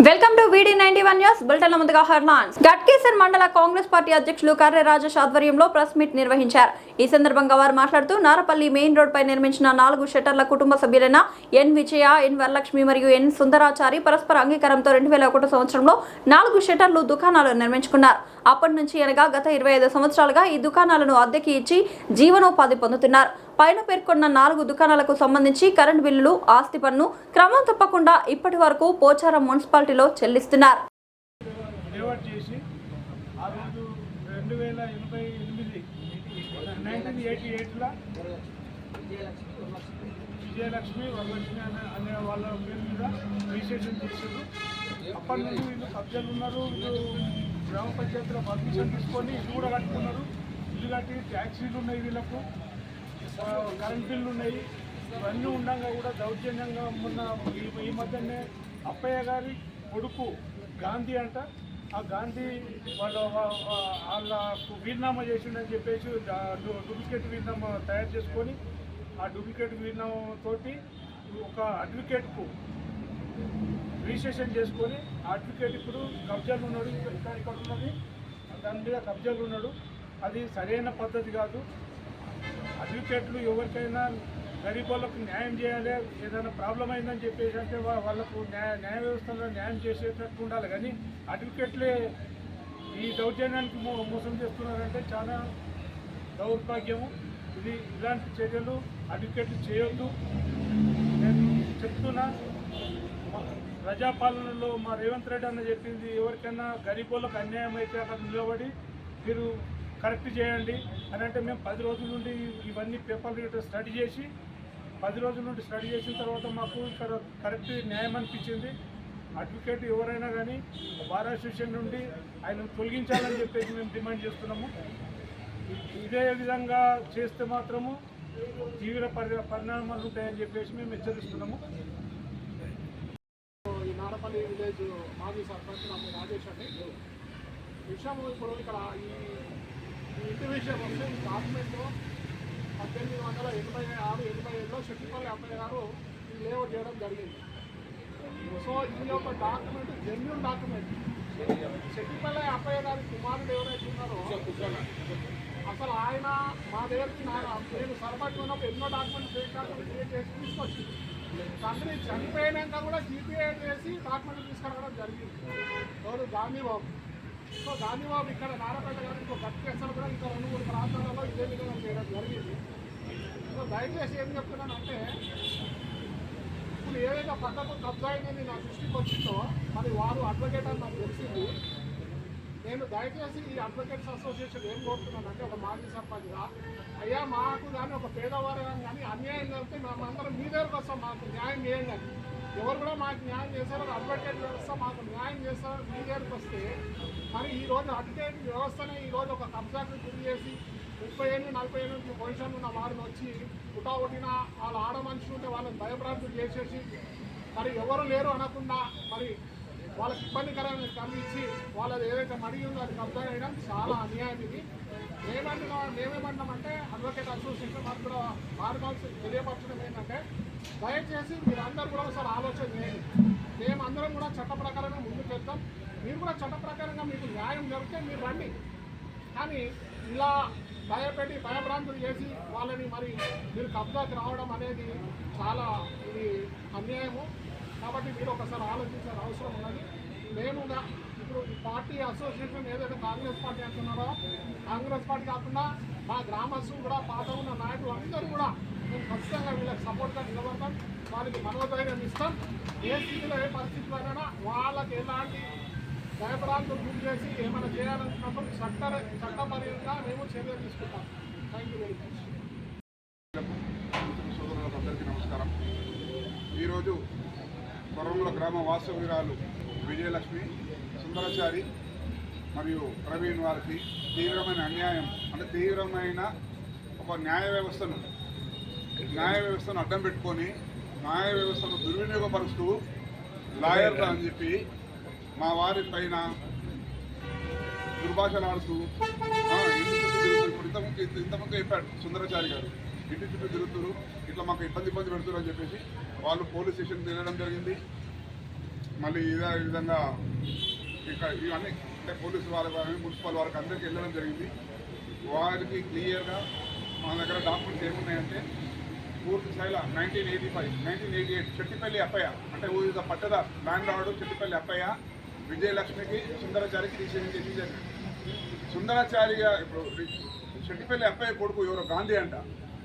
Welcome to VD91 news bulletin ముందుగా headlines. Ghatkesar మండల Congress party అధ్యక్షులు కర్రె రాజేష్ ఆధ్వర్యంలో ప్రెస్ మీట్ నిర్వహించారు. ఈ సందర్భంగా వారు మాట్లాడుతూ నారపల్లి మెయిన్ రోడ్ పై నిర్మించిన 4 షట్టర్ల కుటుంబ సభ్యులైన ఎన్ విజయ, ఎన్ వరలక్ష్మి మరియు ఎన్ సుందరాచారి పరస్పర అంగీకారంతో 2001 సంవత్సరంలో 4 షట్టర్లు దుకాణాలు నిర్మించుకున్నారు. అప్పటి నుంచి అనగా గత 25 సంవత్సరాలుగా ఈ దుకాణాలను అద్దెకి ఇచ్చి జీవనోపాధి పొందుతున్నారు. పైన పేర్కొన్న 4 దుకాణాలకు సంబంధించి కరెంట్ బిల్లులు, ఆస్తి పన్ను క్రమం తప్పకుండా ఇప్పటి వరకు పోచారం మున్సిపాలిటీలో చెల్లిస్తున్నారు. విజయలక్ష్మి, వరలక్ష్మి అనే వాళ్ళ పేరు మీద రిజిస్ట్రేషన్ చేశారు. అప్పటి నుంచి వీళ్ళు కబ్జాలు ఉన్నారు. వీళ్ళు గ్రామ పంచాయతీలో పర్మిషన్ తీసుకొని ఇల్లు కూడా కట్టుకున్నారు. ఇల్లు కట్టి ట్యాక్సీలు ఉన్నాయి, వీళ్ళకు కరెంట్ బిల్లు ఉన్నాయి. ఇవన్నీ ఉండగా కూడా దౌర్జన్యంగా మొన్న ఈ మధ్యనే అప్పయ్య గారి కొడుకు గాంధీ అంట, ఆ గాంధీ వాళ్ళకు వీర్నామా చేసిండని చెప్పేసి డూప్లికేట్ వీర్నామా తయారు చేసుకొని ఆ డూప్లికేట్ వీర్నామాతో ఒక అడ్వకేట్కు రిజిస్ట్రేషన్ చేసుకొని ఆ అడ్వకేట్ ఇప్పుడు కబ్జాలు ఉన్నాడు. ఇక్కడ ఉన్నది దాని మీద కబ్జాలు ఉన్నాడు. అది సరైన పద్ధతి కాదు. అడ్వకేట్లు ఎవరికైనా గరీబ్ వాళ్ళకు న్యాయం చేయాలి. ఏదైనా ప్రాబ్లం అయిందని చెప్పేసి అంటే వాళ్ళకు న్యాయ వ్యవస్థలో న్యాయం చేసేటట్టు ఉండాలి. కానీ అడ్వకేట్లే ఈ దౌర్జన్యానికి మోసం చేస్తున్నారంటే చాలా దౌర్భాగ్యము. ఇలాంటి చర్యలు అడ్వకేట్లు చేయొద్దు. నేను చెప్తున్నా, ప్రజాపాలనలో మా రేవంత్ రెడ్డి అన్న చెప్పింది, ఎవరికైనా గరీబ్ వాళ్ళకు అన్యాయం అయితే అక్కడ నిలబడి మీరు కరెక్ట్ చేయండి అని అంటే మేము 10 రోజుల నుండి ఇవన్నీ పేపర్లు స్టడీ చేసి 10 రోజుల నుండి స్టడీ చేసిన తర్వాత మాకు ఇక్కడ కరెక్ట్ న్యాయం అనిపించింది. అడ్వకేట్ ఎవరైనా కానీ బార్ అసోసియేషన్ నుండి ఆయన తొలగించాలని చెప్పేసి మేము డిమాండ్ చేస్తున్నాము. ఇదే విధంగా చేస్తే మాత్రము తీవ్ర పరిణామాలు ఉంటాయని చెప్పేసి మేము హెచ్చరిస్తున్నాము. ఈ నారపల్లి విలేజ్ మాజీ సర్పంచ్ నాకు రాజేష్ అండి. విషయం ఇప్పుడు ఇక్కడ ఈ ఇంటి విషయం వస్తే ఈ డాక్యుమెంట్ 1886-87లో శెట్టిపల్లి అప్పయ్య గారు ఈ లేఅవుట్ చేయడం జరిగింది. సో ఈ యొక్క document genuine document. Shettipalli Appayya గారి కుమారుడు ఎవరైతే ఉన్నారో అసలు ఆయన మా దగ్గరికి నేను సర్పంచ్ ఉన్నప్పుడు ఎన్నో డాక్యుమెంట్ ఫేక్ డాక్యుమెంట్ క్రియేట్ చేసి తీసుకొచ్చింది. తండ్రి చనిపోయినాక కూడా జీపీఏ చేసి డాక్యుమెంట్ తీసుకురావడం జరిగింది. ఎవరు గాంధీబాబు. సో గాంధీబాబు ఇక్కడ నారపేట గారు ఇంకో గట్కేసలు కూడా ఇంకా 2-3 ప్రాంతాలలో ఇదే విధంగా చేయడం జరిగింది. సో దయచేసి ఏం చెప్తున్నానంటే, ఇప్పుడు ఏదైతే పక్కకు కబ్జా అయిందని నా దృష్టికి వచ్చిందో మరి వారు అడ్వకేట్ అని నాకు తెలిసింది. నేను దయచేసి ఈ అడ్వకేట్స్ అసోసియేషన్ ఏం కోరుతున్నానంటే, ఒక మాజీ సర్పంచ్గా, అయ్యా మాకు కానీ ఒక పేదవారు కానీ అన్యాయం జరిగితే మేమందరం మీ దగ్గరకు వస్తాం, మాకు న్యాయం చేయండి. ఎవరు కూడా మాకు న్యాయం చేశారో అడ్వకేట్ వ్యవస్థ మాకు న్యాయం చేస్తారో మీ దగ్గరకు వస్తే, మరి ఈరోజు అడ్వకేట్ వ్యవస్థనే ఈరోజు ఒక కబ్జాకు గురి చేసి 30 ఏళ్ళు 40 ఏళ్ళ నుంచి పొజిషన్ ఉన్న వారిని వచ్చి పుట్టిన వాళ్ళ ఆడ మనుషులు ఉంటే వాళ్ళని భయభ్రాంతులు చేసేసి మరి ఎవరు లేరు అనకుండా మరి వాళ్ళకి ఇబ్బందికరమైన కలిగించి వాళ్ళది ఏదైతే మడి ఉందో అది కబ్జా చేయడం చాలా అన్యాయం. ఇది మేమేమంటామంటే అడ్వకేట్ అసోసియేషన్ మాకు కూడా మార్గాల్సి తెలియపరచడం ఏంటంటే, దయచేసి మీరందరూ కూడా ఒకసారి ఆలోచన చేయండి. మేమందరం కూడా చట్ట ప్రకారంగా ముందుకు వెళ్తాం. మీరు కూడా చట్ట ప్రకారంగా మీకు న్యాయం జరిగితే మీరు రండి. కానీ ఇలా భయభ్రాంతులు చేసి వాళ్ళని మరి మీరు కబ్జాకి రావడం అనేది చాలా ఇది అన్యాయము. కాబట్టి మీరు ఒకసారి ఆలోచించాల్సిన అవసరం ఉన్నది. మేముగా ఇప్పుడు ఈ పార్టీ అసోసియేషన్ ఏదైతే కాంగ్రెస్ పార్టీ అంటున్నారో, కాంగ్రెస్ పార్టీ కాకుండా మా గ్రామస్తులు కూడా పాత ఉన్న నాయకులు అందరూ కూడా మేము ఖచ్చితంగా వీళ్ళకి సపోర్ట్గా నిలబడతాం. వారికి మనోధైర్యం ఇస్తాం. ఏ స్థితిలో ఏ పరిస్థితులైనా వాళ్ళకి ఎలాంటి భయభ్రాంతులు గురి చేసి ఏమైనా చేయాలనుకున్నప్పుడు చట్టపరంగా మేము చర్యలు తీసుకుంటాం. Thank you very much. సోదరులందరికీ నమస్కారం. ఈరోజు కొరంల గ్రామ వాస్తవ్యురాలు విజయలక్ష్మి, సుందరాచారి మరియు ప్రవీణ్ వారికి తీవ్రమైన అన్యాయం, అంటే తీవ్రమైన ఒక న్యాయ వ్యవస్థను అడ్డం పెట్టుకొని న్యాయ వ్యవస్థను దుర్వినియోగపరుస్తూ లాయర్లు అని చెప్పి మా వారి పైన దుర్భాషలాడుతూ ఇంతకుముందు చెప్పాడు సుందరాచారి గారు, ఇంటి చుట్టూ తిరుగుతున్నారు, ఇట్లా మాకు ఇబ్బంది పెడుతున్నారు అని చెప్పేసి వాళ్ళు పోలీస్ స్టేషన్కి వెళ్ళడం జరిగింది. మళ్ళీ ఇదే విధంగా ఇక్కడ ఇవన్నీ అంటే పోలీసు వాళ్ళకి కానీ మున్సిపల్ వాళ్ళకి అందరికీ వెళ్ళడం జరిగింది. వారికి క్లియర్గా మన దగ్గర డాక్యుమెంట్స్ ఏమున్నాయంటే పూర్తి స్థాయిలో 1988 చెట్టిపల్లి అప్పయ్య అంటే ఊ ఇస్ పట్టద ల్యాండ్ లార్డ్ చెట్టిపల్లి అప్పయ్య విజయలక్ష్మికి సుందరాచారికి రిజిస్ట్రేషన్ చేసి జరిగింది. సుందరాచారిగా ఇప్పుడు చెట్టిపల్లి అప్పయ్య కొడుకు ఎవరో గాంధీ అంట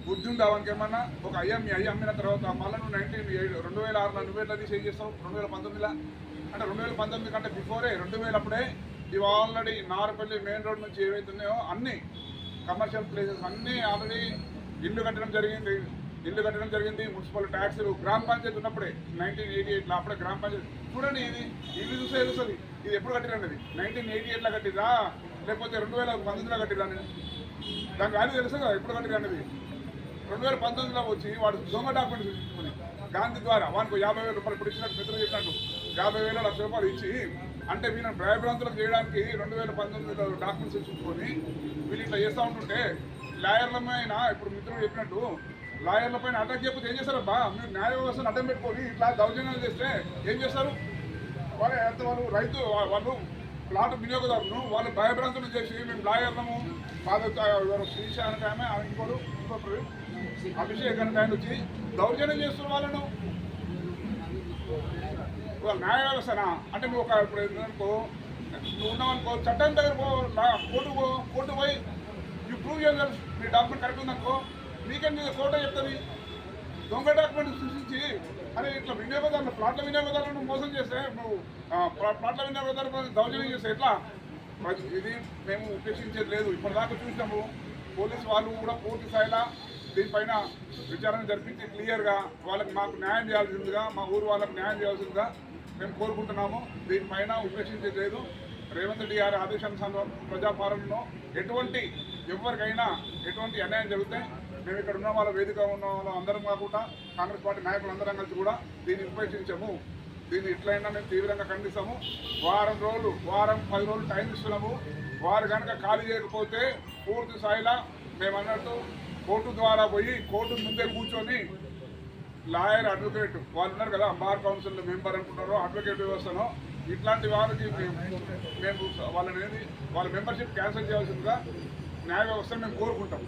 బుద్ధి ఉందా వానికి ఏమన్నా ఒక మీ అమ్మిన తర్వాత మళ్ళీ 2006 నువ్వు ఎట్లా తీసి ఏం చేస్తావు 2019 అంటే 2019 కంటే బిఫోరే 2000 అప్పుడే ఇవి ఆల్రెడీ నారపల్లి మెయిన్ రోడ్ నుంచి ఏవైతే ఉన్నాయో అన్ని కమర్షియల్ ప్లేసెస్ అన్నీ ఆల్రెడీ ఇల్లు కట్టడం జరిగింది. మున్సిపల్ ట్యాక్సులు గ్రామ పంచాయతీ ఉన్నప్పుడే 1988లో అప్పుడే గ్రామ పంచాయతీ చూడండి. ఇది ఇల్లు చూసే తెలుస్తుంది ఇది ఎప్పుడు కట్టిరండి. 1988లో కట్టిరా లేకపోతే 2019లో కట్టిరా దాని వాల్యూ తెలుసు కదా ఎప్పుడు కట్టిరన్నది. 2019లో వచ్చి వాడు దొంగ డాక్యుమెంట్ తీసుకుని గాంధీ ద్వారా వానికి 50,000 రూపాయలు ఇప్పుడు ఇచ్చినట్టు మిత్రులు చెప్పినట్టు 50,000 లక్ష రూపాయలు ఇచ్చి అంటే వీళ్ళని భయభ్రాంతులకు చేయడానికి 2019లో డాక్యుమెంట్స్ ఇచ్చుకొని వీళ్ళు ఇట్లా చేస్తూ ఉంటుంటే లాయర్లపైన ఇప్పుడు మిత్రులు చెప్పినట్టు లాయర్ల పైన అటాక్ చేయకపోతే ఏం చేస్తారబ్బా? మీరు న్యాయ వ్యవస్థను అడ్డం పెట్టుకొని ఇట్లా దౌర్జన్యాలు చేస్తే ఏం చేస్తారు? వాళ్ళు రైతు వాళ్ళు ప్లాట్ వినియోగదారులను వాళ్ళు భయభ్రాంతులు చేసి మేము లాయర్లము శ్రీశాంత్ ఆమె ఇంకోటి అభిషేక్ అని ఆయన వచ్చి దౌర్జన్యం చేస్తున్న వాళ్ళను న్యాయ వ్యవస్థనా అంటే నువ్వు ఒక ఇప్పుడు ఏంటనుకో నువ్వు ఉన్నావనుకో చట్టం దగ్గర కోర్టు పోయి you prove your me document correct ఉందనుకో మీకేం కోర్టు చెప్తుంది. దొంగ డాక్యుమెంట్ సృష్టించి అరే ఇట్లా వినియోగదారులు ప్లాట్ల వినియోగదారులను మోసం చేస్తే నువ్వు ప్లాట్ల వినియోగదారులను దౌర్జన్యం చేస్తే ఎట్లా? ఇది మేము ఉపేక్షించేది లేదు. ఇప్పటిదాకా చూసినాము పోలీసు వాళ్ళు కూడా పూర్తి స్థాయిలో దీనిపైన విచారణ జరిపించి క్లియర్గా వాళ్ళకి మాకు న్యాయం చేయాల్సిందిగా మా ఊరు వాళ్ళకి న్యాయం చేయాల్సిందిగా మేము కోరుకుంటున్నాము. దీనిపైన ఉపేక్షించేది లేదు. రేవంత్ రెడ్డి గారి ఆదేశానుసారం ప్రజాపాలనలో ఎవరికైనా ఎటువంటి అన్యాయం జరిగితే మేము ఇక్కడ ఉన్న వాళ్ళ వేదిక ఉన్న వాళ్ళ అందరం కాకుండా కాంగ్రెస్ పార్టీ నాయకులు అందరం కలిసి కూడా దీన్ని ఉపేక్షించాము. దీన్ని ఎట్లయినా మేము తీవ్రంగా ఖండిస్తాము. వారం 10 రోజులు టైం ఇస్తున్నాము. వారు కనుక ఖాళీ చేయకపోతే పూర్తి స్థాయిలో మేము అన్నట్టు కోర్టు ద్వారా పోయి కోర్టు ముందే కూర్చొని లాయర్ అడ్వకేట్ వాళ్ళు ఉన్నారు కదా బార్ కౌన్సిల్ మెంబర్ అనుకుంటారో అడ్వకేట్ వ్యవస్థనో ఇట్లాంటి వారికి మేము వాళ్ళ మెంబర్షిప్ క్యాన్సిల్ చేయాల్సిందిగా న్యాయ వ్యవస్థను మేము కోరుకుంటాం.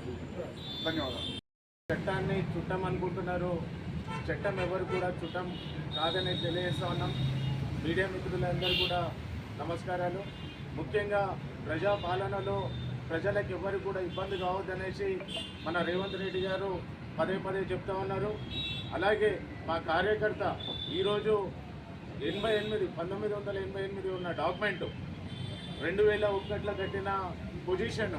ధన్యవాదాలు. చట్టాన్ని చుట్టం అనుకుంటున్నారు. చట్టం ఎవరు కూడా చుట్టం కాదని తెలియజేస్తా ఉన్నాం. మీడియా మిత్రులందరూ కూడా నమస్కారాలు. ముఖ్యంగా ప్రజాపాలనలో ప్రజలకు ఎవరు కూడా ఇబ్బంది కావద్దనేసి మన రేవంత్ రెడ్డి గారు పదే చెప్తా ఉన్నారు. అలాగే మా కార్యకర్త ఈరోజు 1988 ఉన్న డాక్యుమెంటు 2001లో కట్టిన పొజిషన్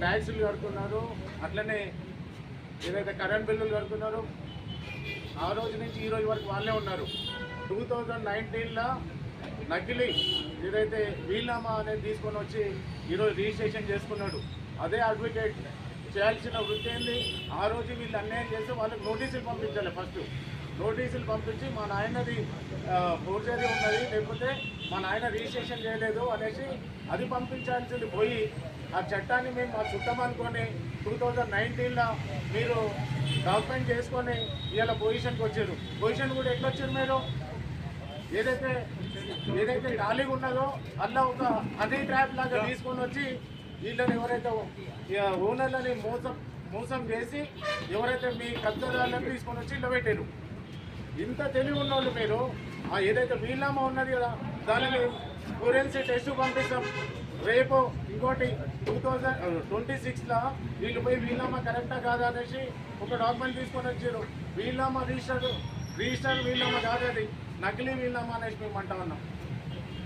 ట్యాక్సులు కడుతున్నారు. అట్లనే ఏదైతే కరెంట్ బిల్లులు కడుతున్నారు ఆ రోజు నుంచి ఈ రోజు వరకు వాళ్ళే ఉన్నారు. 2019లో నకిలీ ఏదైతే వీల్నామా అనేది తీసుకొని వచ్చి ఈరోజు రిజిస్ట్రేషన్ చేసుకున్నాడు. అదే అడ్వకేట్ చేయాల్సిన వృత్తి ఏంది? ఆ రోజు వీళ్ళు అన్యాయం చేస్తే వాళ్ళకి నోటీసులు పంపించాలి. ఫస్ట్ నోటీసులు పంపించి మా నాయనది ఫోర్జరీ ఉన్నది లేకపోతే మా నాయన రిజిస్ట్రేషన్ చేయలేదు అనేసి అది పంపించాల్సింది పోయి ఆ చట్టాన్ని మేము మా చుట్టం అనుకొని 2019లో మీరు డాక్యుమెంట్ చేసుకొని ఇలా పొజిషన్కి వచ్చారు. పొజిషన్ కూడా ఎట్లా వచ్చారు? మీరు ఏదైతే ఖాళీగా ఉన్నదో అలా ఒక హనీ ట్రాప్ లాగా తీసుకొని వచ్చి వీళ్ళని ఎవరైతే ఓనర్లని మోసం చేసి ఎవరైతే మీ కబ్జాదారులను తీసుకొని వచ్చి ఇలా పెట్టారు. ఇంత తెలివి ఉన్నోళ్ళు మీరు ఏదైతే వీల్నామా ఉన్నది కదా దానిని ఫోరెన్సిక్ టెస్ట్ పంపిస్తాం. రేపు ఇంకోటి 2026లో వీళ్ళు పోయి వీల్నామా కరెక్టా కాదా అనేసి ఒక డాక్యుమెంట్ తీసుకొని వచ్చారు. వీల్నామా రిజిస్టర్ వీల్నామా కాదు, అది నకిలీ వీల్నామా అనేసి మేము అంటా ఉన్నాం.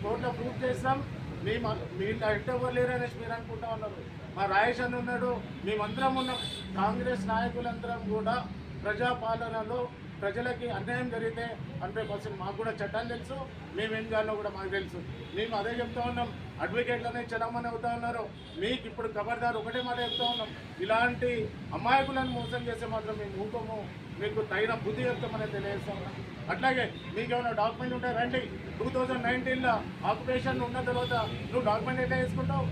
కోర్టులో ప్రూఫ్ చేస్తాం. మీరు కరెక్ట్ ఎవరు లేరు అనేసి మీరు అనుకుంటా ఉన్నారు. మా రాయేష్ అన్న ఉన్నాడు, మేమందరం ఉన్నాం. కాంగ్రెస్ నాయకులందరం కూడా ప్రజాపాలనలో ప్రజలకి అన్యాయం జరిగితే 100% మాకు కూడా చట్టాలు తెలుసు, మేమేం చేయాలో కూడా మాకు తెలుసు. మేము అదే చెప్తా ఉన్నాం. అడ్వకేట్లనే చలామణి అవుతా ఉన్నారు. మీకు ఇప్పుడు ఖబర్దారు ఒకటే మాట చెప్తా ఉన్నాం, ఇలాంటి అమాయకులను మోసం చేస్తే మాత్రం మేము ఊపము, మీకు తగిన బుద్ధి చెప్తామని తెలియజేస్తా ఉన్నాం. అట్లాగే మీకు ఏమైనా డాక్యుమెంట్ ఉంటే రండి. 2019లో ఆక్యుపేషన్ ఉన్న తర్వాత నువ్వు డాక్యుమెంట్ ఎట్లా వేసుకుంటావు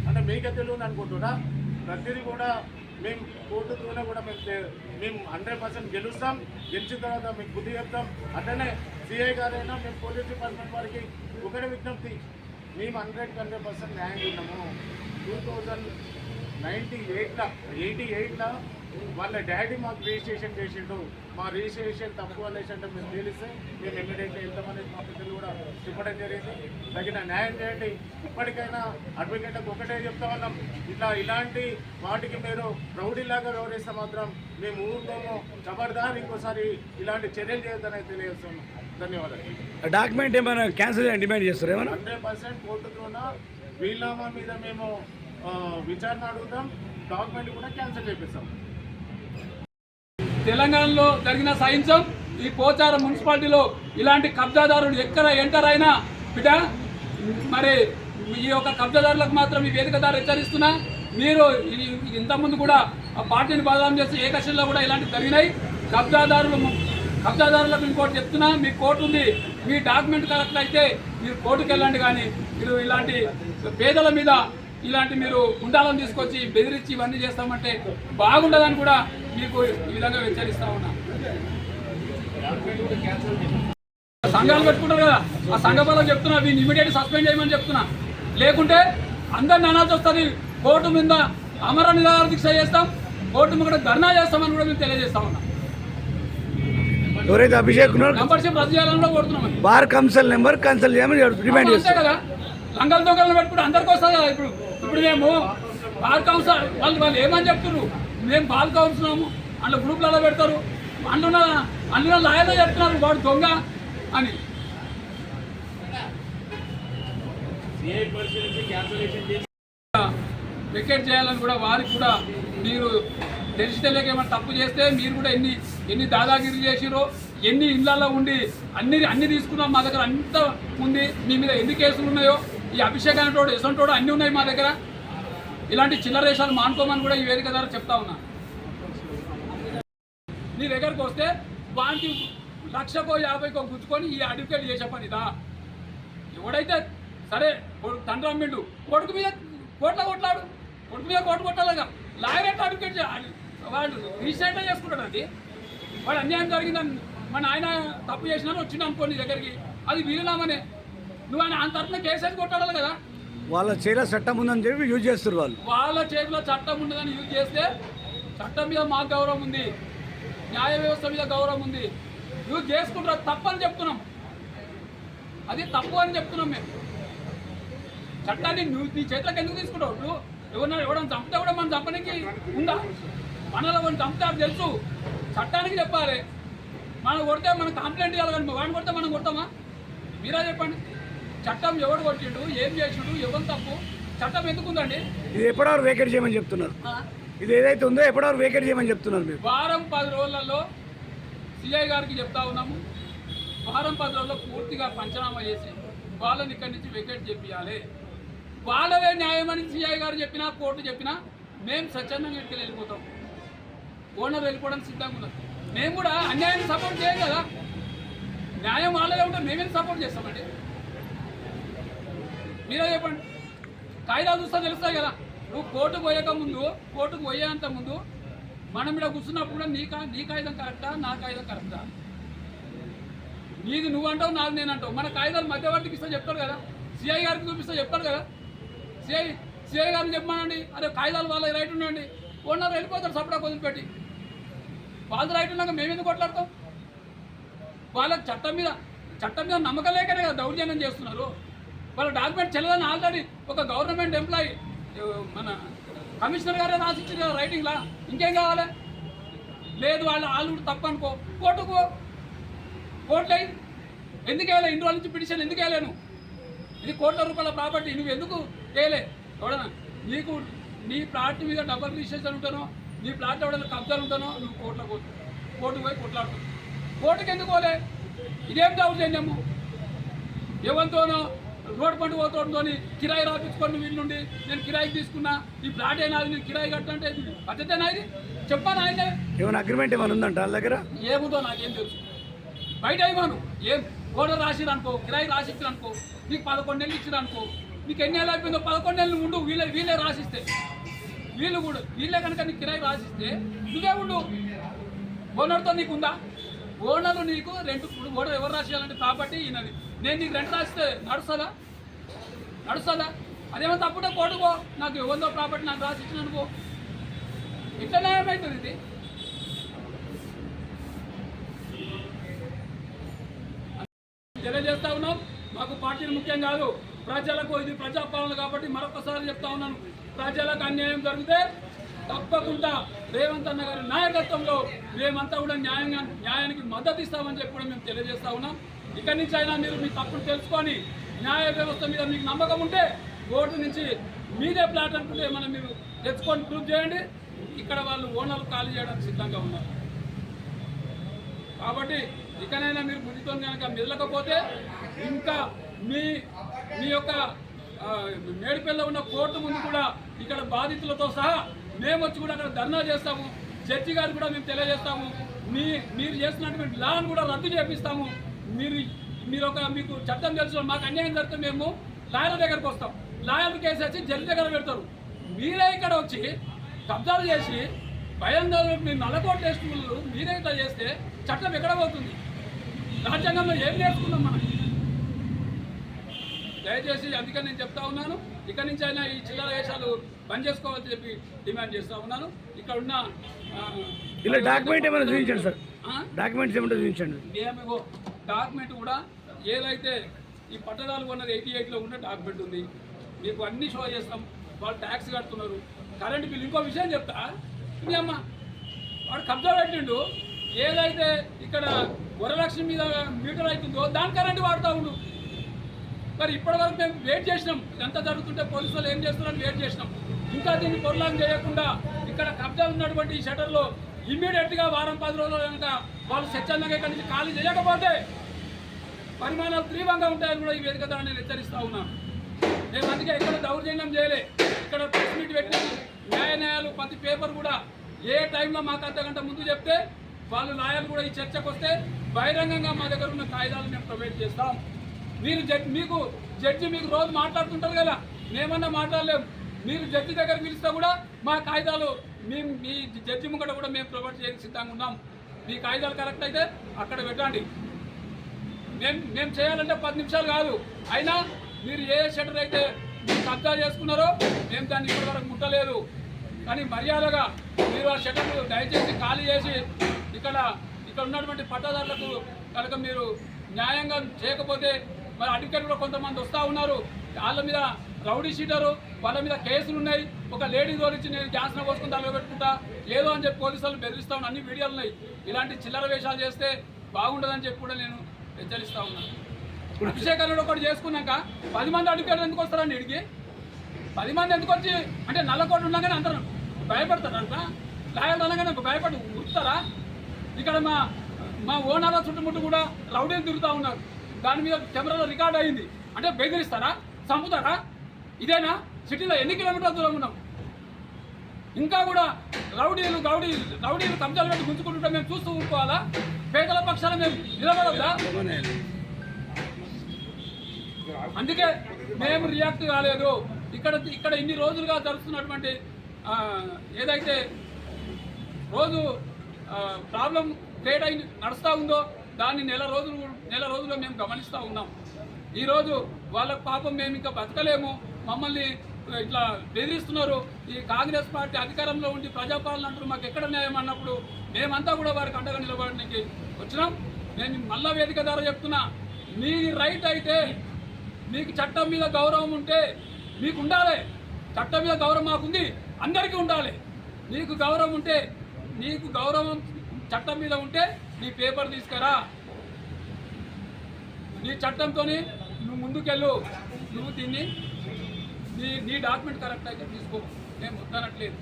అంటే మీకే తెలియదు అనుకుంటున్నా. ప్రతిదీ కూడా మేము కోర్టుతోనే కూడా మేము మేము 100% గెలుస్తాం. గెలిచిన తర్వాత మీకు బుద్ధి చెప్తాం. అట్లనే సిఐ గారైనా మేము పోలీస్ డిపార్ట్మెంట్ వారికి ఒకటే విజ్ఞప్తి, మేము 100% న్యాయంగా ఉన్నాము. 2088లో వాళ్ళ డాడీ మాకు రిజిస్ట్రేషన్ చేసిండు. మా రిజిస్ట్రేషన్ తప్పు అనేసి అంటే మేము తెలిస్తే మేము ఇమ్మీడియట్గా వెళ్తామనేది మా పెద్దలు కూడా చెప్పడం జరిగింది. తగిన న్యాయం చేయండి. ఇప్పటికైనా అడ్వకేట్లకు ఒకటే చెప్తా ఉన్నాం, ఇలాంటి వాటికి మీరు రౌడీలాగా వ్యవహరిస్తే మాత్రం మేము ఊరుకోము. ఖబర్దార్ ఇంకోసారి ఇలాంటి చర్యలు చేయొద్దని తెలియజేస్తున్నాం. ధన్యవాదాలు. డాక్యుమెంట్ ఏమైనా క్యాన్సిల్ చేయాలని డిమాండ్ చేస్తారు ఏమైనా? 100% కోర్టులోన వీలునామా మీద మేము విచారణ అడుగుతాం. డాక్యుమెంట్ కూడా క్యాన్సిల్ చేపిస్తాం. తెలంగాణలో జరిగిన సాయించం ఈ పోచారం మున్సిపాలిటీలో ఇలాంటి కబ్జాదారులు ఎక్కడ ఎంటర్ అయినా బిడ్డ మరి ఈ యొక్క కబ్జాదారులకు మాత్రం ఈ వేదిక ద్వారా హెచ్చరిస్తున్నా. మీరు ఇంతకుముందు కూడా ఆ పార్టీని బదనాం చేసి ఏకశిల్లో కూడా ఇలాంటివి జరిగినాయి. కబ్జాదారులకు ఇంకోటి చెప్తున్నా, మీ కోర్టు ఉంది, మీ డాక్యుమెంట్ కరెక్ట్ అయితే మీరు కోర్టుకు వెళ్ళండి. కానీ మీరు ఇలాంటి పేదల మీద ఇలాంటి మీరు గుండాలను తీసుకొచ్చి బెదిరించి ఇవన్నీ చేస్తామంటే బాగుండదని కూడా మీకు ఈ విధంగా హెచ్చరిస్తా ఉన్నా. సంఘాలు పెట్టుకుంటారు కదా, ఆ సంఘ బలం చెప్తున్నా, వీళ్ళు ఇమీడియట్ సస్పెండ్ చేయమని చెప్తున్నా. లేకుంటే అందరిని అనాల్సి వస్తుంది. కోర్టు మీద అమర నిరాహార దీక్ష చేస్తాం, కోర్టు మీద ధర్నా చేస్తామని కూడా మేము తెలియజేస్తా ఉన్నాం. ఎవరైతే అభిషేక్ మెంబర్షిప్ రద్దు చేయాలని కోరుతున్నాం. బార్ కౌన్సిల్ నెంబర్ క్యాన్సిల్ చేయమని డిమాండ్ అంతే చేస్తారు కదా, లంగల దొంగలను పెట్టుకుంటే అందరికి వస్తుంది కదా. ఇప్పుడు మేము బార్ కౌన్సిల్ వాళ్ళు ఏమని చెప్తున్నారు, మేము బార్ కౌన్సిలము అందులో గ్రూప్లలో పెడతారు, అందులో లాయర్లో చెప్తున్నారు వాడు దొంగ అని. వికెట్ చేయాలని కూడా వారికి కూడా మీరు తెలిసి తెలియక ఏమైనా తప్పు చేస్తే మీరు కూడా ఎన్ని దాదాగిరి చేసిరో, ఎన్ని ఇళ్లలో ఉండి అన్ని తీసుకున్నాం. మా దగ్గర అంతా ఉంది. మీ మీద ఎన్ని కేసులు ఉన్నాయో, ఈ అభిషేక్ అనేటోడు ఎసంటోడు అన్నీ ఉన్నాయి మా దగ్గర. ఇలాంటి చిల్లరేషాలు మానుకోమని కూడా ఈ వేదిక ద్వారా చెప్తా ఉన్నా. నీ దగ్గరకు వస్తే వానికి 1,50,000 గుచ్చుకొని ఈ అడ్వకేట్ చేసే పనిదా? ఎవడైతే సరే తండ్రి అమ్మిండు, కొడుకు మీద కోట్ల కొట్లాడు, కొడుకు మీద కోట్లు కొట్టాలిగా. లాయర్ అంటే అడ్వకేట్ వాడు రీసెంట్గా చేసుకుంటాడు. అది వాడు అన్యాయం జరిగిందని మన ఆయన తప్పు చేసినా వచ్చిండు అనుకో నీ దగ్గరికి, అది వీలునామనే. నువ్వు ఆయన తరఫున కేసేసి కొట్టాలి కదా. వాళ్ళ చేతిలో చట్టం ఉందని చెప్పి యూజ్ చేస్తారు వాళ్ళు. వాళ్ళ చేతిలో చట్టం ఉండదని యూజ్ చేస్తే చట్టం మీద మాకు గౌరవం ఉంది, న్యాయ వ్యవస్థ మీద గౌరవం ఉంది. యూజ్ చేసుకుంటారు, తప్పని చెప్తున్నాం. అది తప్పు అని చెప్తున్నాం మేము. చట్టాన్ని నువ్వు నీ చేతిలోకి ఎందుకు తీసుకుంటావు? నువ్వు ఎవరైనా చంపితే కూడా మనం చంపడానికి ఉందా? మనలో మనం చంపుతారు తెలుసు, చట్టానికి చెప్పాలి. మనం కొడితే మనం కంప్లైంట్ ఇవ్వాలి, కానీ వాడిని కొడితే మనం కొడతామా? మీరా చెప్పండి. చట్టం ఎవడు కొట్టిండు, ఏం చేసిండు, ఎవరు తప్పు, చట్టం ఎందుకు ఉందండి? ఇది ఎప్పటివరకు వేకెట్ చేయమని చెప్తున్నారు. ఇది ఏదైతే ఉందో ఎప్పటివరకు వేకెట్ చేయమని చెప్తున్నారు మీరు. వారం 10 రోజులలో సిఐ గారికి చెప్తా ఉన్నాము. వారం 10 రోజుల్లో పూర్తిగా పంచనామా చేసి వాళ్ళని ఇక్కడి నుంచి వెకేట్ చేయాలి. వాళ్ళదే న్యాయమని సిఐ గారు చెప్పినా, కోర్టు చెప్పినా మేము స్వచ్ఛందంగా ఇంటికి వెళ్ళిపోతాం. ఓనర్ వెళ్ళిపోవడానికి సిద్ధంగా ఉన్నారు. మేము కూడా అన్యాయాన్ని సపోర్ట్ చేయం కదా. న్యాయం వాళ్ళదే ఉంటే మేమేం సపోర్ట్ చేస్తామండి? మీరే చెప్పండి. కాయిదాలు చూస్తే తెలుస్తాయి కదా. నువ్వు కోర్టుకు పోయేంత ముందు మనం ఇక్కడ కూర్చున్నప్పుడు కూడా నీ కాగితం కరెక్టా, నా కాగితం కరెక్టా? నీది నువ్వు అంటావు, నాది నేను అంటావు. మన కాగితాలు మధ్యవర్తికి ఇస్తే చెప్తారు కదా, సిఐ గారికి చూపిస్తే చెప్తారు కదా. సిఐ గారిని చెప్పమానండి, అరే కాగితాలు వాళ్ళ రైట్ ఉండండి, ఓనర్ వెళ్ళిపోతారు సపడా వదిలిపెట్టి. వాళ్ళ రైట్ ఉన్నాక మేము ఎందుకు కొట్లాడతాం? వాళ్ళకి చట్టం మీద నమ్మకం లేకనే కదా దౌర్జన్యం చేస్తున్నారు. వాళ్ళ డాక్యుమెంట్ చెల్లదని ఆల్రెడీ ఒక గవర్నమెంట్ ఎంప్లాయీ మన కమిషనర్ గారే రాసిచ్చారు కదా రైటింగ్లా. ఇంకేం కావాలి? లేదు వాళ్ళు తప్పు అనుకో, కోర్టుకు కోర్టు ఎందుకు వేయలే? ఇన్ని రోజుల నుంచి పిటిషన్ ఎందుకు వేయలేను? ఇది కోట్ల రూపాయల ప్రాపర్టీ, నువ్వు ఎందుకు వేయలే? ఎవడన్నా నీ ప్లాట్ మీద డబుల్ రిజిస్ట్రేషన్ ఉంటానో, నీ ప్లాట్ ఎవడన్నా కబ్జాలు ఉంటానో, నువ్వు కోర్టుకు పోయి కొట్లాడుతావు. కోర్టుకు ఎందుకు పోలే? ఇదేం దౌర్జన్యము? ఎవరితోనో రోడ్డు పండు పోతుందో కిరాయి రాపించుకొని వీళ్ళ నుండి నేను కిరాయికి తీసుకున్నా, ఈ ప్లాట్ అయినా నేను కిరాయి కట్టంటే పద్ధతేనా? ఇది చెప్పాను. ఆయన ఏమైనా అగ్రిమెంట్ ఏమైనా ఉందంట వాళ్ళ దగ్గర? ఏముందో నాకేం తెలుసు. బయట ఇవ్వను. ఏం ఓడర్ రాసిరు అనుకో, కిరాయి రాసిచ్చారు అనుకో, నీకు 11 నెలలు ఇచ్చారు అనుకో, నీకు ఎన్ని నెలలు అయిపోయిందో 11 నెలలు ఉండు. వీళ్ళే రాసిస్తే వీళ్ళే కనుక నీకు కిరాయి రాసిస్తే నువ్వే ఉండు. ఓనర్తో నీకు ఉందా? ఓనరు నీకు రెంట్ ఓనర్ ఎవరు రాసేయాలంటే ప్రాపర్టీ ఈయనది. నేను నీకు రెంట్ రాస్తే నడుస్తుందా? అదేమో తప్పుడే కోటుకో, నాకు ఎవరిదో ప్రాపర్టీ నాకు రాసి ఇచ్చిన అనుకో. ఇట్లా న్యాయమవుతుంది ఇది. తెలియజేస్తా ఉన్నాం, మాకు పార్టీలు ముఖ్యం కాదు, ప్రజలకు ఇది ప్రజాపాలన కాబట్టి మరొకసారి చెప్తా ఉన్నాను, ప్రజలకు అన్యాయం జరిగితే తప్పకుండా రేవంత్ అన్న గారి నాయకత్వంలో మేమంతా కూడా న్యాయానికి మద్దతు ఇస్తామని చెప్పి కూడా మేము తెలియజేస్తా ఉన్నాం. ఇక్కడి నుంచి అయినా మీరు మీ తప్పులు తెలుసుకొని న్యాయ వ్యవస్థ మీద మీకు నమ్మకం ఉంటే కోర్టు నుంచి మీదే ప్లాట్ అనుకుంటే మనం మీరు తెచ్చుకొని ప్రూవ్ చేయండి. ఇక్కడ వాళ్ళు ఓనర్లు ఖాళీ చేయడానికి సిద్ధంగా ఉన్నారు. కాబట్టి ఇకనైనా మీరు బుద్ధితో కనుక మెదలకపోతే ఇంకా మీ యొక్క మేడిపల్లిలో ఉన్న కోర్టు ముందు కూడా ఇక్కడ బాధితులతో సహా మేము వచ్చి కూడా అక్కడ ధర్నా చేస్తాము. జడ్జి గారు కూడా మేము తెలియజేస్తాము, మీరు చేసినటువంటి లాను కూడా రద్దు చేపిస్తాము. మీకు చట్టం తెలుసు, మాకు అన్యాయం జరిగితే మేము లాయర్ల దగ్గరకు వస్తాం, లాయర్లు కేసు వచ్చి జడ్జి దగ్గర పెడతారు. మీరే ఇక్కడ వచ్చి కబ్జాలు చేసి భయందోళన మీరు నల్లకోట్లు వేసుకున్నారు. మీరే ఇట్లా చేస్తే చట్టం ఎక్కడ పోతుంది? రాజ్యాంగంలో ఏం నేర్చుకున్నాం మనం? దయచేసి అందుకని నేను చెప్తా ఉన్నాను, ఇక్కడి నుంచి అయినా ఈ చిల్లర వేషాలు బంద్ చేసుకోవాలని చెప్పి డిమాండ్ చేస్తూ ఉన్నాను. ఇక్కడ ఉన్న ఇలా డాక్యుమెంట్ ఏమైనా చూపించండి సార్, డాక్యుమెంట్స్ ఏమైనా చూపించండి. మేము డాక్యుమెంట్ కూడా ఏదైతే ఈ పట్టణాలు ఉన్నది 88లో ఉన్న డాక్యుమెంట్ ఉంది, మీకు అన్ని షో చేస్తాం. వాళ్ళు ట్యాక్స్ కడుతున్నారు, కరెంటు బిల్. ఇంకో విషయం చెప్తా, మీ అమ్మ వాడు కబ్జా పెట్టిండు, ఏదైతే ఇక్కడ వరలక్ష్మి మీద మీటర్ అవుతుందో దాని కరెంటు వాడుతూ ఉండు. మరి ఇప్పటివరకు మేము వెయిట్ చేసినాం, ఇదంతా జరుగుతుంటే పోలీసు వాళ్ళు ఏం చేస్తున్నారని వెయిట్ చేసినాం. ఇంకా దీన్ని పొరలాంగ్ చేయకుండా ఇక్కడ కబ్జా ఉన్నటువంటి ఈ షటర్లో ఇమ్మీడియట్గా వారం 10 రోజులు కనుక వాళ్ళు స్వచ్ఛందంగా ఇక్కడి నుంచి ఖాళీ చేయకపోతే పరిమాణాలు తీవ్రంగా ఉంటాయని కూడా ఈ వేదిక ద్వారా నేను హెచ్చరిస్తూ ఉన్నాను. మేము అందుకే ఇక్కడ దౌర్జన్యం చేయలే, ఇక్కడ ప్రెస్ మీట్ పెట్టి న్యాయాలు ప్రతి పేపర్ కూడా ఏ టైంలో మాకు అర్ధగంట ముందు చెప్తే వాళ్ళు లాయర్లు కూడా ఈ చర్చకు వస్తే బహిరంగంగా మా దగ్గర ఉన్న కాగితాలు మేము ప్రొవైడ్ చేస్తాం. మీకు జడ్జి మీకు రోజు మాట్లాడుతుంటారు కదా, మేమన్నా మాట్లాడలేము. మీరు జడ్జి దగ్గర పిలిస్తే కూడా మా కాగితాలు మీ జడ్జి ముంగట కూడా మేము ప్రొవైడ్ చేయడానికి సిద్ధంగా ఉన్నాం. మీ కాగితాలు కరెక్ట్ అయితే అక్కడ పెట్టండి. మేము చేయాలంటే 10 నిమిషాలు కాదు. అయినా మీరు ఏ షటర్ అయితే మీరు కబ్జా చేసుకున్నారో మేము దాన్ని ఇప్పటివరకు ముట్టలేదు. కానీ మర్యాదగా మీరు ఆ షటర్లు దయచేసి ఖాళీ చేసి ఇక్కడ ఉన్నటువంటి పట్టాదారులకు కనుక మీరు న్యాయంగా చేయకపోతే మరి అడ్వకేట్ కూడా కొంతమంది వస్తూ ఉన్నారు, వాళ్ళ మీద రౌడీ షీటరు, వాళ్ళ మీద కేసులు ఉన్నాయి. ఒక లేడీ తోలిచ్చి నేను గ్యాస్ను పోసుకుని తల పెట్టుకుంటా ఏదో అని చెప్పి పోలీసు వాళ్ళు బెదిరిస్తా ఉన్నా, అన్ని వీడియోలు ఉన్నాయి. ఇలాంటి చిల్లర వేషాలు చేస్తే బాగుండదని చెప్పి కూడా నేను హెచ్చరిస్తూ ఉన్నాను. అభిషేకాలు ఒకటి చేసుకున్నాక 10 మంది అడ్వకేట్లు ఎందుకు వస్తారండి ఇడికి? 10 మంది ఎందుకు వచ్చి అంటే నల్లకోట్లు ఉండగానే అందరూ భయపడతారంట, లాయర్లు అనగానే భయపడి ఉరుతారా? ఇక్కడ మా ఓనర్ల చుట్టుముట్టు కూడా రౌడీలు తిరుగుతూ ఉన్నారు, దాని మీద కెమెరాలో రికార్డ్ అయింది. అంటే బెదిరిస్తారా, చంపుతారా? ఇదేనా? సిటీలో ఎన్ని కిలోమీటర్ల దూరం ఉన్నాం, ఇంకా కూడా రౌడీలు కబ్జాలు పెట్టి గుంజుకుంటుంటే మేము చూస్తూ ఊరుకోవాలా? పేదల పక్షాన మేము నిలబడద్దా? అందుకే మేము రియాక్ట్ కాలేదు. ఇక్కడ ఇన్ని రోజులుగా జరుగుతున్నటువంటి ఏదైతే రోజు ప్రాబ్లం క్రియేట్ అయి నడుస్తూ ఉందో దాన్ని నెల రోజుల్లో మేము గమనిస్తూ ఉన్నాం. ఈరోజు వాళ్ళకు పాపం మేము ఇంకా బతకలేము, మమ్మల్ని ఇట్లా బెదిరిస్తున్నారు. ఈ కాంగ్రెస్ పార్టీ అధికారంలో ఉండి ప్రజాపాలన అంటారు, మాకు ఎక్కడ న్యాయం అన్నప్పుడు మేమంతా కూడా వారికి అండగా నిలబడడానికి వచ్చినాం. నేను మళ్ళా వేదిక ద్వారా చెప్తున్నా, మీది రైట్ అయితే మీకు చట్టం మీద గౌరవం ఉంటే మీకు ఉండాలి. చట్టం మీద గౌరవం మాకుంది, అందరికీ ఉండాలి. నీకు గౌరవం ఉంటే, నీకు గౌరవం చట్టం మీద ఉంటే నీ పేపర్ తీసుకురా, నీ చట్టంతో నువ్వు ముందుకెళ్ళు, నువ్వు దీన్ని నీ డాక్యుమెంట్ కరెక్ట్ అయితే తీసుకో, నేను వద్దనట్లేదు.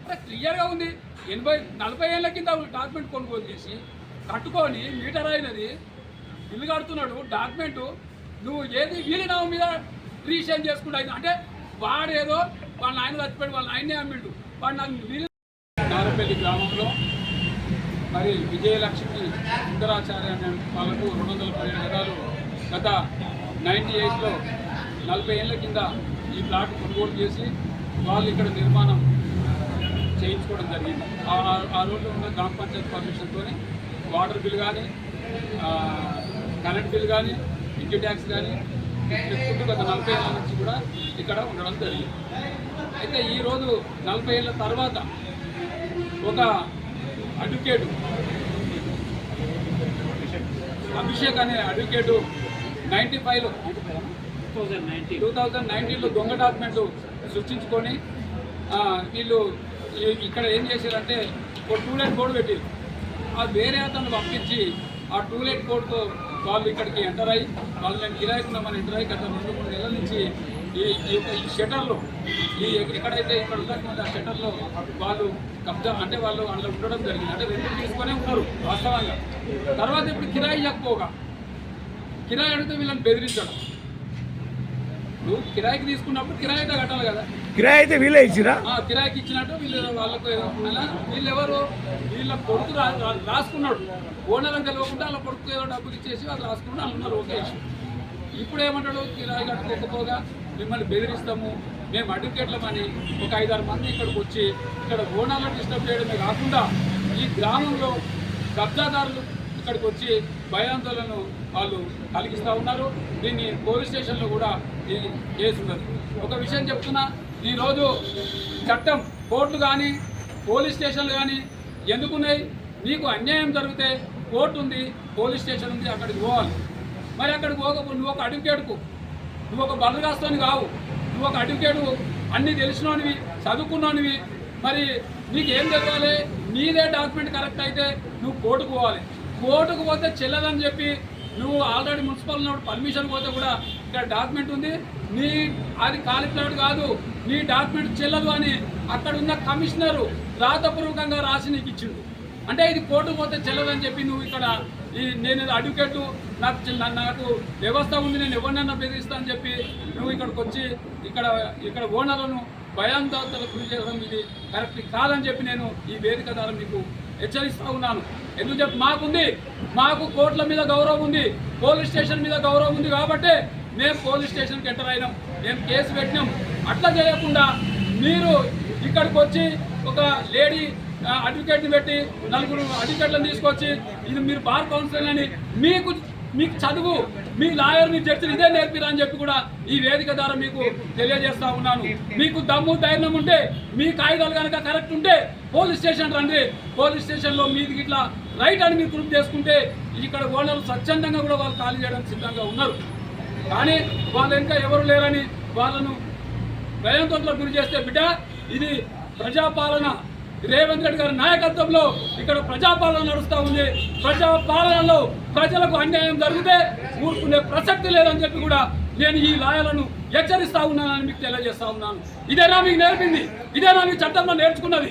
అంటే క్లియర్గా ఉంది. 40 ఏళ్ళ కింద డాక్యుమెంట్ కొనుగోలు చేసి కట్టుకొని మీటర్ అయినది ఇల్లు కడుతున్నాడు. డాక్యుమెంటు నువ్వు ఏది వీలునామా మీద రీసైన్ చేసుకుంటా అంటే వాడేదో వాళ్ళ ఆయన చచ్చిపోయాడు, వాళ్ళ ఆయనే అమ్మిండు, వాడు నాకు వీలు. నారపల్లి గ్రామంలో మరి విజయలక్ష్మి సుందరాచార్య అనే వాళ్ళకు 217 ఎకరాలు గత 98లో 40 ఏళ్ళ కింద ఈ ప్లాట్ కొనుగోలు చేసి వాళ్ళు ఇక్కడ నిర్మాణం చేయించుకోవడం జరిగింది. ఆ రోజు ఉన్న గ్రామ పంచాయతీ పర్మిషన్తో వాటర్ బిల్ కానీ, కరెంట్ బిల్ కానీ, ఇంటి ట్యాక్స్ కానీ చెప్పుకుంటూ గత 40 ఏళ్ళ నుంచి కూడా ఇక్కడ ఉండడం జరిగింది. అయితే ఈరోజు 40 ఏళ్ళ తర్వాత ఒక అడ్వకేటు అభిషేక్ అనే అడ్వకేటు 2019లో దొంగ డాక్యుమెంట్ సృష్టించుకొని వీళ్ళు ఇక్కడ ఏం చేశారంటే ఒక టూలెట్ కోడ్ పెట్టారు. అది వేరే అతను పంపించి ఆ టూలెట్ కోడ్తో వాళ్ళు ఇక్కడికి ఎంటర్ అయ్యి వాళ్ళు నేను కిరాయికున్నామని ఎంటర్ అయ్యి గత 2-3 నెలల నుంచి ఈ షట్టర్లో ఎక్కడైతే ఇక్కడ ఉన్నటువంటి ఆ షట్టర్లో వాళ్ళు కబ్జా అంటే వాళ్ళు అందులో ఉండడం జరిగింది. అంటే రెంట్ తీసుకొనే ఉన్నారు వాస్తవంగా. తర్వాత ఇప్పుడు కిరాయి ఇవ్వకపోగా కిరాయి అడిగితే వీళ్ళని బెదిరించడం. నువ్వు కిరాయికి తీసుకున్నప్పుడు కిరాయి అయితే కట్టాలి కదా. కిరాయి అయితే వీళ్ళే ఇచ్చిరా? కిరాయికి ఇచ్చినట్టు వాళ్ళకు వీళ్ళు ఎవరు వీళ్ళ కొడుకు రాసుకున్నాడు. ఓనర్లకు తెలియకుండా వాళ్ళ కొడుకు ఏదో డబ్బులు ఇచ్చేసి వాళ్ళు రాసుకున్నాడు. వాళ్ళు ఉన్నారు ఓకే. ఇప్పుడు ఏమంటాడు, కిరాయి కట్టుకోకపోగా మిమ్మల్ని బెదిరిస్తాము, మేము అడ్వకేట్లమని ఒక 5-6 మంది ఇక్కడికి వచ్చి ఇక్కడ ఓనర్లను డిస్టర్బ్ చేయడమే కాకుండా ఈ గ్రామంలో కబ్జాదారులు ఇక్కడికి వచ్చి భయాందోళన వాళ్ళు కలిగిస్తూ ఉన్నారు. దీన్ని పోలీస్ స్టేషన్లో కూడా ఈ కేసు ఉన్నది. ఒక విషయం చెప్తున్నా, ఈరోజు చట్టం కోర్టులు కానీ పోలీస్ స్టేషన్లు కానీ ఎందుకున్నాయి? నీకు అన్యాయం జరిగితే కోర్టు ఉంది, పోలీస్ స్టేషన్ ఉంది, అక్కడికి పోవాలి. మరి అక్కడికి పోకపోతే నువ్వు ఒక అడ్వకేట్కు నువ్వు ఒక బలగాస్తోని కావు, నువ్వు ఒక అడ్వకేటు అన్నీ తెలిసినోనివి, చదువుకున్నోనివి. మరి నీకేం జరగాలి? నీదే డాక్యుమెంట్ కరెక్ట్ అయితే నువ్వు కోర్టుకు పోవాలి. కోర్టుకు పోతే చెల్లదని చెప్పి నువ్వు ఆల్రెడీ మున్సిపల్ ఉన్నప్పుడు పర్మిషన్ పోతే కూడా ఇక్కడ డాక్యుమెంట్ ఉంది, నీ అది కాలిఫ్లైడ్ కాదు, నీ డాక్యుమెంట్ చెల్లదు అని అక్కడ ఉన్న కమిషనరు రాతపూర్వకంగా రాసి నీకు ఇచ్చిండు. అంటే ఇది కోర్టుకు పోతే చెల్లదని చెప్పి నువ్వు ఇక్కడ నేను అడ్వకేటు నాకు వ్యవస్థ ఉంది, నేను ఎవరినైనా బెదిరిస్తా అని చెప్పి నువ్వు ఇక్కడికి వచ్చి ఇక్కడ ఓనర్లను భయాందోళనకు గురి చేయడం ఇది కరెక్ట్ కాదని చెప్పి నేను ఈ వేదిక ద్వారా మీకు హెచ్చరిస్తూ ఉన్నాను. ఎందుకు చెప్పి మాకు కోర్టుల మీద గౌరవం ఉంది, పోలీస్ స్టేషన్ మీద గౌరవం ఉంది కాబట్టి మేము పోలీస్ స్టేషన్కి ఎంటర్ అయినాం, మేము కేసు పెట్టినాం. అట్లా చేయకుండా మీరు ఇక్కడికి వచ్చి ఒక లేడీ అడ్వకేట్ని పెట్టి 4 అడ్వకేట్లను తీసుకొచ్చి ఇది మీరు బార్ కౌన్సిల్ అని మీకు చదువు మీ లాయర్ మీ జడ్జిని ఇదే నేర్పిరా అని చెప్పి కూడా ఈ వేదిక ద్వారా మీకు తెలియజేస్తా ఉన్నాను. మీకు దమ్ము ధైర్యం ఉంటే మీ కాగితాలు కనుక కరెక్ట్ ఉంటే పోలీస్ స్టేషన్ రండి. పోలీస్ స్టేషన్లో మీది ఇట్లా రైట్ అని మీరు ప్రూఫ్ చేసుకుంటే ఇక్కడ ఓనర్లు స్వచ్ఛందంగా కూడా వాళ్ళు ఖాళీ చేయడానికి సిద్ధంగా ఉన్నారు. కానీ వాళ్ళు ఇంకా ఎవరు లేరని వాళ్ళను భయాందోళనకు గురి చేస్తే బిడ్డ ఇది ప్రజాపాలన, రేవంత్ రెడ్డి గారి నాయకత్వంలో ఇక్కడ ప్రజాపాలన నడుస్తూ ఉంది. ప్రజాపాలనలో ప్రజలకు అన్యాయం జరిగితే ఊరుకునే ప్రసక్తి లేదని చెప్పి కూడా నేను ఈ లాయర్లను హెచ్చరిస్తా ఉన్నానని మీకు తెలియజేస్తా ఉన్నాను. ఇదేనా మీకు నేర్పింది? ఇదేనా మీకు చట్టంలో నేర్చుకున్నది?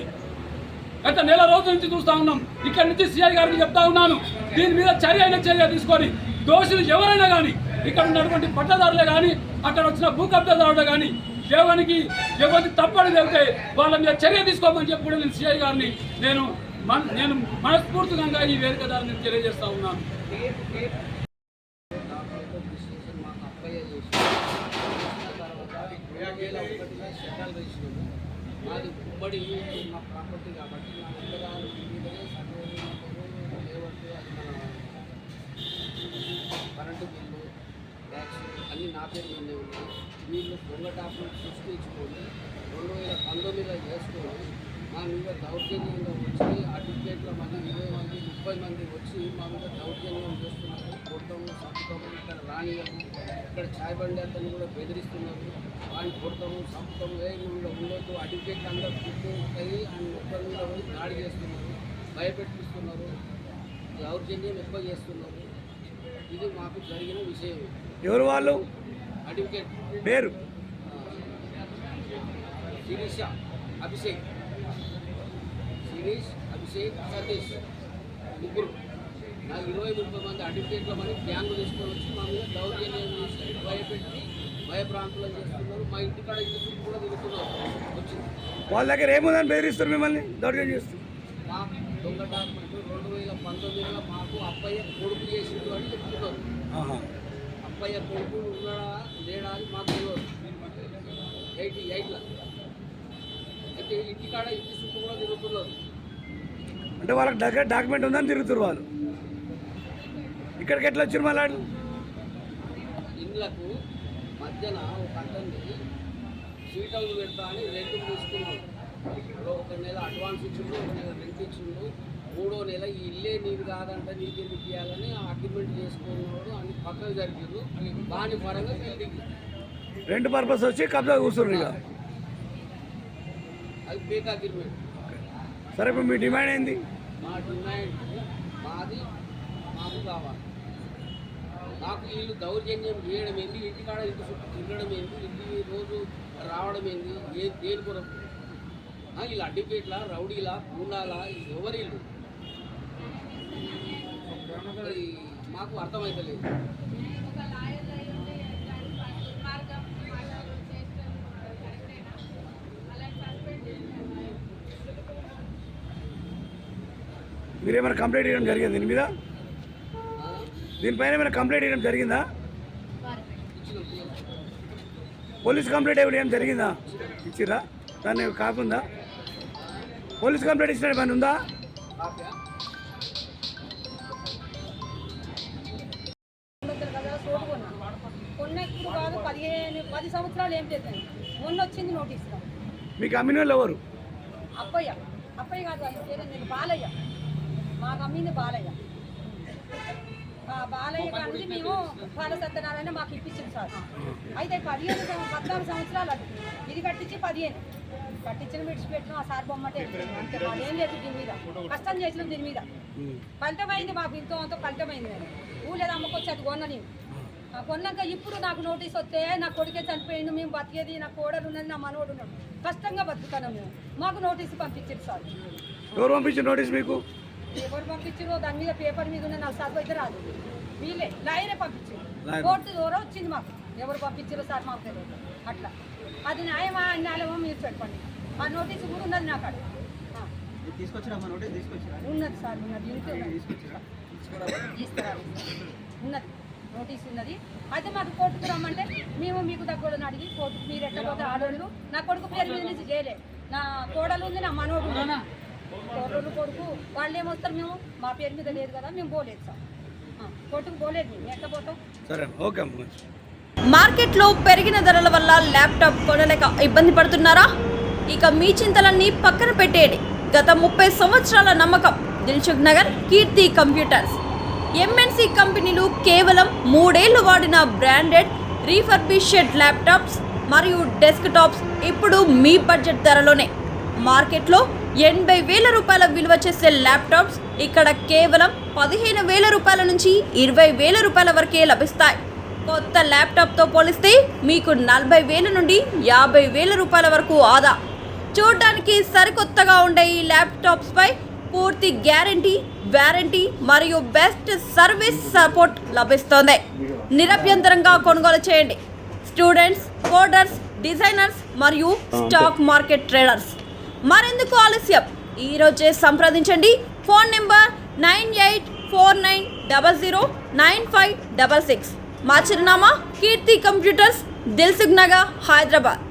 గత నెల రోజుల నుంచి చూస్తూ ఉన్నాం. ఇక్కడి నుంచి సిఐ గారికి చెప్తా ఉన్నాను, దీని మీద చర్య తీసుకొని దోషులు ఎవరైనా కానీ ఇక్కడ ఉన్నటువంటి పట్టదారులే కానీ అక్కడ వచ్చిన భూ కబ్జాదారులే కానీ ఎవరికి తప్పని తెలితే వాళ్ళ మీద చర్య తీసుకోమని చెప్పి కూడా నేను సిఐ గారిని నేను మనస్ఫూర్తిగా ఈ వేదిక ద్వారా నేను తెలియజేస్తా ఉన్నాను. మాది ఉమ్మడి మా ప్రాపర్టీ కాబట్టి నా పిల్లగారు కరెంటు బిల్లు ట్యాక్స్ అన్నీ నా పేరు మీదే ఉన్నాయి. వీళ్ళు దొంగ డాక్యుమెంట్ సృష్టించుకొని 2019లో చేసుకొని మా మీద దౌర్జన్యంగా వచ్చి అడ్వకేట్ల మంది 20 మంది 30 మంది వచ్చి మా మీద దౌర్జన్యం చేస్తున్నారు. కొడతాము, చంపుతాము, ఇక్కడ రానియము, ఇక్కడ ఛాయ్ బండి అతన్ని కూడా బెదిరిస్తున్నారు. వాడిని కొడతాము, చంపుతాము, ఉండొద్దు, అడ్వకేట్లు అందరూ గుర్తుపోయి ఆయన ఒక్కరి మీద పోయి దాడి చేస్తున్నారు, భయపెట్టిస్తున్నారు, దౌర్జన్యం ఎక్కువ చేస్తున్నారు. ఇది మాకు జరిగిన విషయం. ఎవరు వాళ్ళు? అడ్వకేట్ పేరు శిరీష్ అభిషేక్, సతీష్ ముగ్గురు. నాకు 20-30 మంది అడ్వకేట్ల మనీ గ్యాంగు తీసుకొని వచ్చి మా మీద దౌర్జన్యం చేసి భయపెట్టి భయప్రాంతులు చేస్తున్నారు. మా ఇంటికాడ ఇంటి కూడా తిరుగుతున్నారు. వచ్చింది వాళ్ళ దగ్గర ఏముందని బెదిరిస్తారు మిమ్మల్ని, దౌర్జన్యం చేస్తారు. మాకు దొంగ డాక్యుమెంట్ 2019లో మాకు అప్పయ్య కొడుకు చేసిండు అని చెప్తున్నారు. అప్పయ్య కొడుకు ఉన్నాడా లేడా అని మాకు తెలియదు. 88లో అయితే ఇంటికాడ ఇంటి చుట్టూ కూడా తిరుగుతున్నారు. అంటే వాళ్ళకి డాక్యుమెంట్ ఉందని తిరుగుతారు వాళ్ళు. ఇక్కడికి ఎట్లా వచ్చారు మళ్ళీ వాళ్ళు? ఇళ్ళకు మధ్యన ఒక అతన్ని స్వీట్ హౌస్ పెడతా అని రెంట్ తీసుకున్నాడు. ఒక నెల అడ్వాన్స్ ఇచ్చిండు, ఒక నెల రెంట్ ఇచ్చిండు, 3వ నెల ఈ ఇల్లే నీది కాదంటే నీకు ఎందుకు ఇవ్వాలని అగ్రిమెంట్ చేసుకున్నాడు అని పక్కకు జరిగిండు. దాని పరంగా బిల్డింగ్ రెంట్ పర్పస్ వచ్చి కబ్జా కూర్చున్నారు ఇక. అది ఫేక్ అగ్రిమెంట్. సరే ఇప్పుడు మీ డిమాండ్ ఏంది? మా డిమాండ్ మాది మాకు కావాలి. నాకు వీళ్ళు దౌర్జన్యం చేయడం ఏంది, ఇంటికాడ ఇంటి చుట్టూ తిరగడం ఏంది, ఇంటి రోజు రావడం ఏంది, దేని కొరకు? వీళ్ళు అడ్డిపేట్ల రౌడీలా పూనాలా ఎవరి ఇల్లు మాకు అర్థమవుతలేదు. మీరేమైనా కంప్లైంట్ చేయడం జరిగింది దీని మీద? దీనిపైన ఏమైనా కంప్లైంట్ చేయడం జరిగిందా? పోలీస్ కంప్లైంట్ ఇవ్వడం జరిగిందా? ఇచ్చిరా? దాన్ని కాకుండా పోలీస్ కంప్లైంట్ ఇచ్చిన పని ఉందా? కొన్నెప్పుడు కాదు 10 సంవత్సరాలు ఏం చేద్దాం. మొన్న వచ్చింది నోటీస్. మీకు అమ్మిన వాళ్ళు ఎవరు? అప్పయ్య కాదు, నేను బాలయ్య. మాకు అమ్మింది బాలయ్య. బాలయ్య కానీ మేము బాల సత్యనారాయణ మాకు ఇప్పించింది సార్. అయితే 14 సంవత్సరాలు అది ఇది కట్టించి 15 కట్టించిన విడిచిపెట్టినాం. ఆ సార్ బొమ్మటే అంతే. మాదేం లేదు దీని మీద. కష్టం చేసినాం దీని మీద. ఫలితమైంది మాకు ఇంతో అంత ఫలితమైంది. నేను ఊళ్ళేది అమ్మకొచ్చి అది కొన్న నేను కొన్నాక ఇప్పుడు నాకు నోటీస్ వస్తే నా కొడుకే చనిపోయింది, మేము బతికేది, నా కోడలు ఉన్నది, నా మనోడు ఉన్నాడు, కష్టంగా బతుకుతాను మేము. మాకు నోటీసు పంపించారు సార్. ఎవరు పంపించారు నోటీస్ మీకు? ఎవరు పంపించారో దాని మీద పేపర్ మీద ఉన్న నాకు చదువు అయితే రాదు. వీళ్ళే లాయరే పంపించారు. కోర్టు ద్వారా వచ్చింది మాకు. ఎవరు పంపించారో సార్ మాకు తెలియదు. అట్లా అది న్యాయమా అన్యాయమో మీరు చెప్పండి. ఆ నోటీసు కూడా ఉన్నది నాకు అక్కడ ఉన్నది సార్. ఉన్నది తీసుకురాలి ఉన్నది నోటీస్ ఉన్నది. అయితే మాకు కోర్టుకు రమ్మంటే మేము మీకు దగ్గరని అడిగి కోర్టుకు మీరు ఎట్లా పోతే ఆడోళ్ళు నా కొడుకు పేరు మీద నుంచి చేయలే. నా కోడలు ఉంది, నా మనోడు కోడలు కొడుకు వాళ్ళు ఏమొస్తారు. మేము మా పేరు మీద లేదు కదా, మేము పోలేదు సార్. కోర్టుకు పోలేదు. మేము ఎట్లా పోతాం? సరే ఓకే. మార్కెట్లో పెరిగిన ధరల వల్ల ల్యాప్టాప్ కొనలేక ఇబ్బంది పడుతున్నారా? ఇక మీ చింతలన్నీ పక్కన పెట్టేయండి. గత 30 సంవత్సరాల నమ్మకం దిల్సుఖ్ నగర్ కీర్తి కంప్యూటర్స్. ఎంఎన్సి కంపెనీలు కేవలం 3 ఏళ్లు వాడిన బ్రాండెడ్ రీఫర్బిష్డ్ ల్యాప్టాప్స్ మరియు డెస్క్టాప్స్ ఇప్పుడు మీ బడ్జెట్ ధరలోనే. మార్కెట్లో 80,000 రూపాయల విలువ చేసే ల్యాప్టాప్స్ ఇక్కడ కేవలం 15,000 రూపాయల నుంచి 20,000 రూపాయల వరకే లభిస్తాయి. కొత్త ల్యాప్టాప్తో పోలిస్తే మీకు 40,000 నుండి 50,000 రూపాయల వరకు ఆదా. చూడడానికి సరికొత్తగా ఉండే ఈ ల్యాప్టాప్స్పై పూర్తి గ్యారంటీ, వారంటీ మరియు బెస్ట్ సర్వీస్ సపోర్ట్ లభిస్తోంది. నిరభ్యంతరంగా కొనుగోలు చేయండి. స్టూడెంట్స్, కోడర్స్, డిజైనర్స్ మరియు స్టాక్ మార్కెట్ ట్రేడర్స్. మరెందుకు ఆలస్యం? ఈరోజే సంప్రదించండి. Phone number 9849009566. మా చిరునామా కీర్తి కంప్యూటర్స్, దిల్సుఖ్ నగర్, హైదరాబాద్.